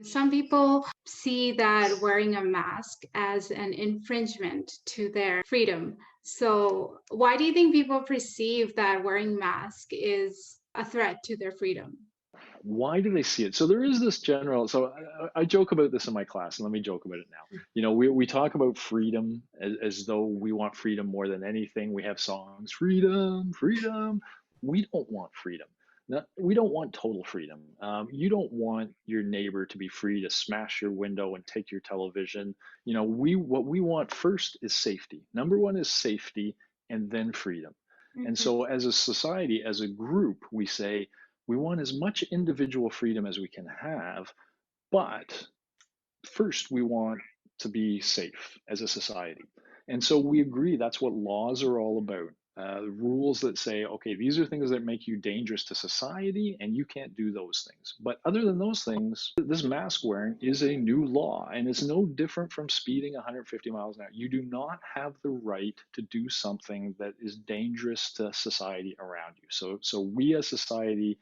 Some people see that wearing a mask as an infringement to their freedom. So, why do you think people perceive that wearing mask is a threat to their freedom? Why do they see it? So there is this general. So I joke about this in my class, and let me joke about it now. We talk about freedom as though we want freedom more than anything. We have songs, freedom, freedom. We don't want freedom. We don't want total freedom. You don't want your neighbor to be free to smash your window and take your television. We what we want first is safety. Number one is safety, and then freedom. And Mhm. so, as a society, as a group, we say we want as much individual freedom as we can have, but first we want to be safe as a society. And so we agree that's what laws are all about. Rules that say, okay, these are things that make you dangerous to society, and you can't do those things. But other than those things, this mask wearing is a new law, and it's no different from speeding 150 miles an hour. You do not have the right to do something that is dangerous to society around you. So we as society,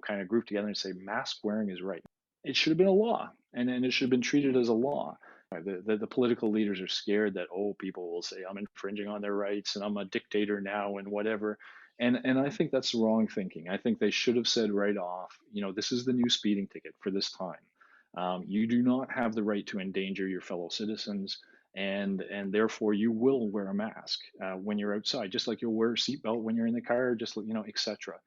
kind of group together and say mask wearing is right. It should have been a law, and it should have been treated as a law. The political leaders are scared that, oh, people will say I'm infringing on their rights and I'm a dictator now and whatever. And I think that's wrong thinking. I think they should have said right off, this is the new speeding ticket for this time. You do not have the right to endanger your fellow citizens, and therefore you will wear a mask when you're outside, just like you'll wear a seatbelt when you're in the car, just etc.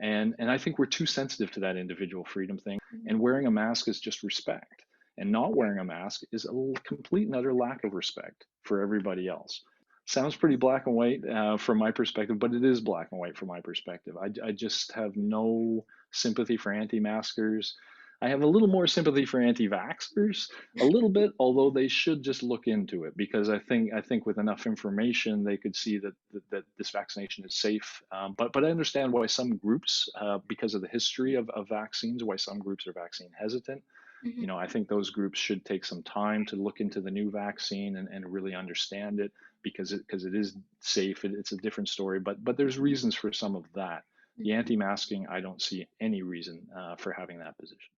And I think we're too sensitive to that individual freedom thing. And wearing a mask is just respect. And not wearing a mask is a complete and utter lack of respect for everybody else. Sounds pretty black and white from my perspective, but it is black and white from my perspective. I just have no sympathy for anti maskers. I have a little more sympathy for anti vaxxers, a little bit, although they should just look into it because I think with enough information they could see that this vaccination is safe. But I understand why some groups, because of the history of vaccines, why some groups are vaccine hesitant. Mhm. I think those groups should take some time to look into the new vaccine and really understand it because it is safe. It's a different story, but there's reasons for some of that. The anti-masking, I don't see any reason for having that position.